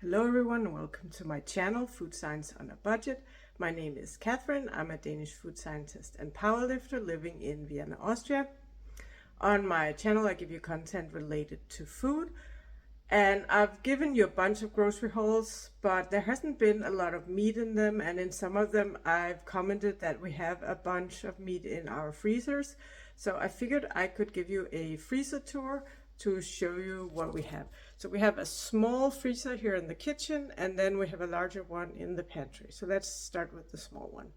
Hello everyone and welcome to my channel, Food Science on a Budget. My name is Catherine. I'm a Danish food scientist and powerlifter living in Vienna, Austria. On my channel I give you content related to food, and I've given you a bunch of grocery hauls, but there hasn't been a lot of meat in them, and in some of them I've commented that we have a bunch of meat in our freezers. So I figured I could give you a freezer tour to show you what we have. So we have a small freezer here in the kitchen, and then we have a larger one in the pantry. So let's start with the small one.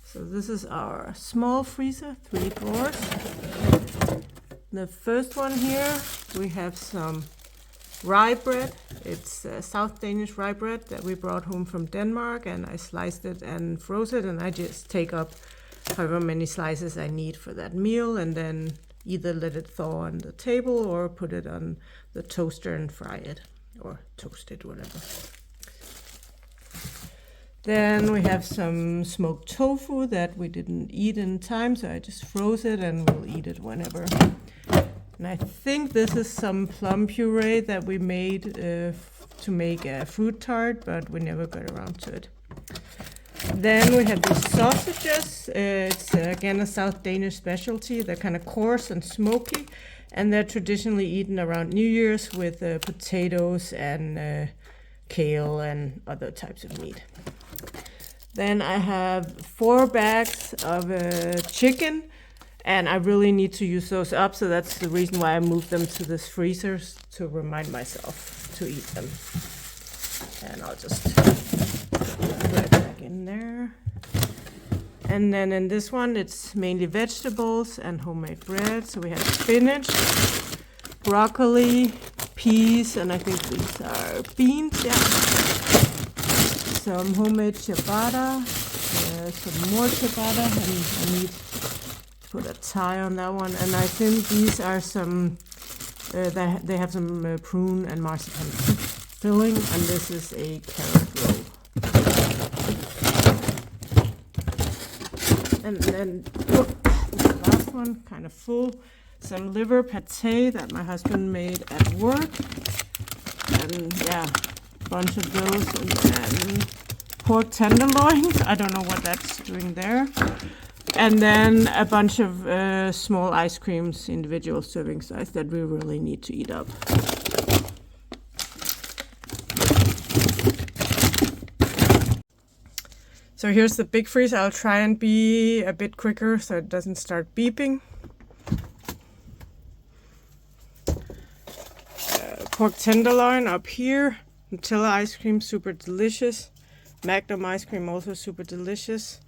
So this is our small freezer, 3 drawers. The first one here, we have some rye bread. It's South Danish rye bread that we brought home from Denmark, and I sliced it and froze it, and I just take up however many slices I need for that meal, and then either let it thaw on the table or put it on the toaster and fry it, or toast it, whatever. Then we have some smoked tofu that we didn't eat in time, so I just froze it and we'll eat it whenever. And I think this is some plum puree that we made to make a fruit tart, but we never got around to it. Then we have these sausages. It's again a South Danish specialty. They're kind of coarse and smoky, and they're traditionally eaten around New Year's with potatoes and kale and other types of meat. Then I have 4 bags of chicken, and I really need to use those up, so that's the reason why I moved them to this freezer, to remind myself to eat them. And I'll just put it back in there. And then in this one, it's mainly vegetables and homemade bread. So we have spinach, broccoli, peas, and I think these are beans, yeah. Some homemade ciabatta, some more ciabatta, and I need to put a tie on that one. And I think these are some, they have some prune and marzipan filling, and this is a carrot roll. And then the last one, kind of full, some liver pate that my husband made at work, and yeah, a bunch of those, and then pork tenderloins. I don't know what that's doing there. And then a bunch of small ice creams, individual serving size, that we really need to eat up. So here's the big freezer. I'll try and be a bit quicker so it doesn't start beeping. Pork tenderloin up here. Nutella ice cream, super delicious. Magnum ice cream, also super delicious.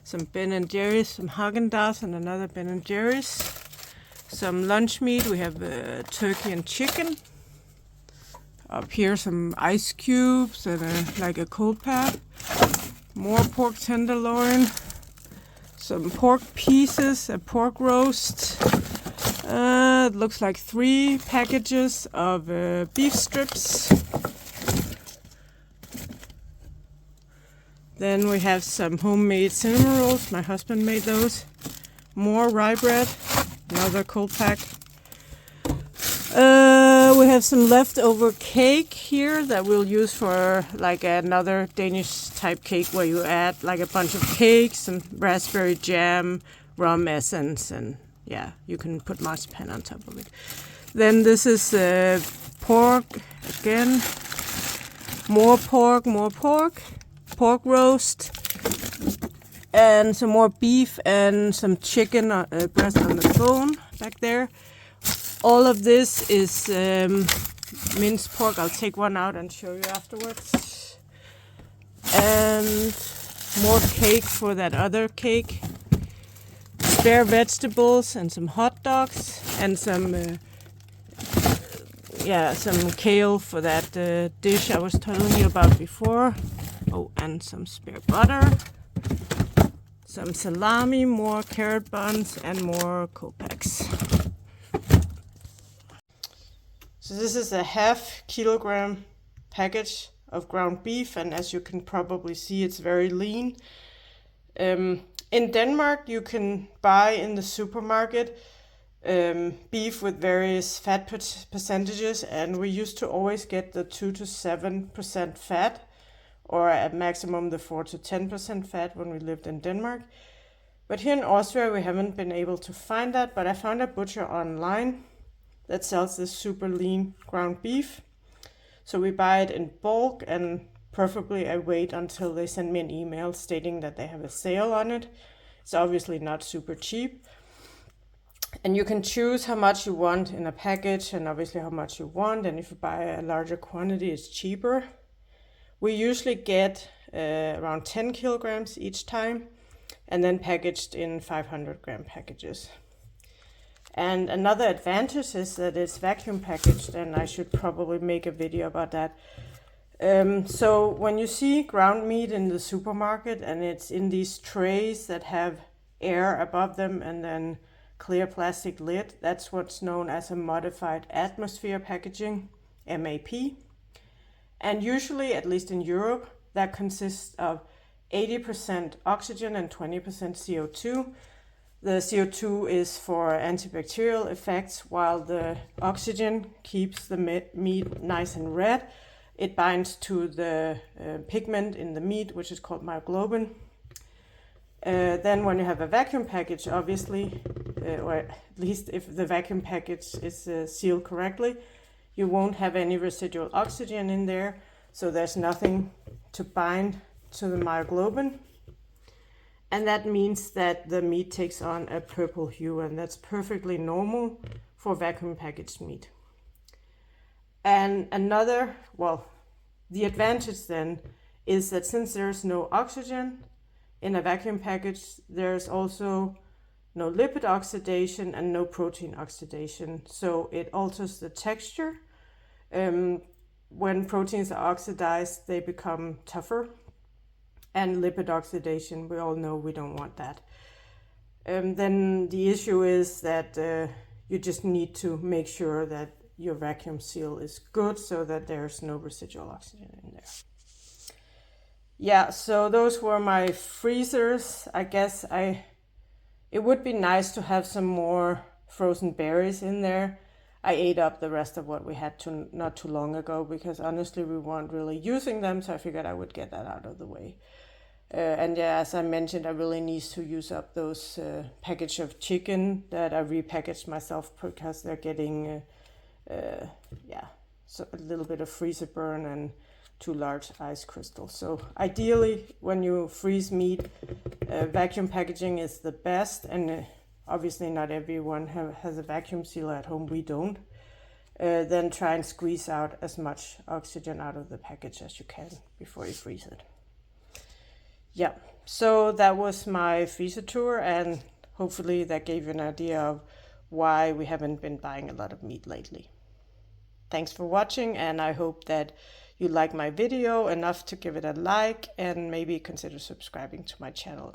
Some Ben & Jerry's, some Häagen-Dazs, and another Ben & Jerry's. Some lunch meat. We have turkey and chicken. Up here, some ice cubes and like a cold pack. More pork tenderloin, some pork pieces, a pork roast. It looks like 3 packages of beef strips. Then we have some homemade cinnamon rolls. My husband made those. More rye bread, another cold pack. We have some leftover cake here that we'll use for like another Danish type cake, where you add like a bunch of cakes and raspberry jam, rum essence, and yeah, you can put marzipan on top of it. Then this is pork again, more pork, pork roast, and some more beef and some chicken breast on the bone back there. All of this is minced pork. I'll take one out and show you afterwards. And more cake for that other cake. Spare vegetables and some hot dogs and some some kale for that dish I was telling you about before. Oh, and some spare butter. Some salami, more carrot buns, and more Kopecks. So this is a 0.5 kilogram package of ground beef, and as you can probably see, it's very lean. In Denmark, you can buy in the supermarket beef with various fat percentages, and we used to always get the 2 to 7% fat, or at maximum the 4 to 10% fat when we lived in Denmark. But here in Austria we haven't been able to find that, but I found a butcher online that sells this super lean ground beef. So we buy it in bulk, and preferably I wait until they send me an email stating that they have a sale on it. It's obviously not super cheap. And you can choose how much you want in a package and obviously how much you want. And if you buy a larger quantity, it's cheaper. We usually get around 10 kilograms each time, and then packaged in 500 gram packages. And another advantage is that it's vacuum packaged, and I should probably make a video about that. So when you see ground meat in the supermarket and it's in these trays that have air above them and then clear plastic lid, that's what's known as a modified atmosphere packaging, MAP. And usually, at least in Europe, that consists of 80% oxygen and 20% CO2. The CO2 is for antibacterial effects, while the oxygen keeps the meat nice and red. It binds to the pigment in the meat, which is called myoglobin. Then when you have a vacuum package, obviously, or at least if the vacuum package is sealed correctly, you won't have any residual oxygen in there, so there's nothing to bind to the myoglobin. And that means that the meat takes on a purple hue, and that's perfectly normal for vacuum packaged meat. And the advantage then is that since there's no oxygen in a vacuum package, there's also no lipid oxidation and no protein oxidation. So it alters the texture. When proteins are oxidized, they become tougher. And lipid oxidation, we all know we don't want that. Then the issue is that you just need to make sure that your vacuum seal is good so that there's no residual oxygen in there. Yeah, so those were my freezers. I guess it would be nice to have some more frozen berries in there. I ate up the rest of what we had not too long ago because honestly we weren't really using them, so I figured I would get that out of the way. And yeah, as I mentioned, I really need to use up those package of chicken that I repackaged myself because they're getting so a little bit of freezer burn and too large ice crystals. So ideally, when you freeze meat, vacuum packaging is the best, and obviously not everyone has a vacuum sealer at home. We don't. Then try and squeeze out as much oxygen out of the package as you can before you freeze it. Yeah, so that was my freezer tour, and hopefully that gave you an idea of why we haven't been buying a lot of meat lately. Thanks for watching, and I hope that you like my video enough to give it a like and maybe consider subscribing to my channel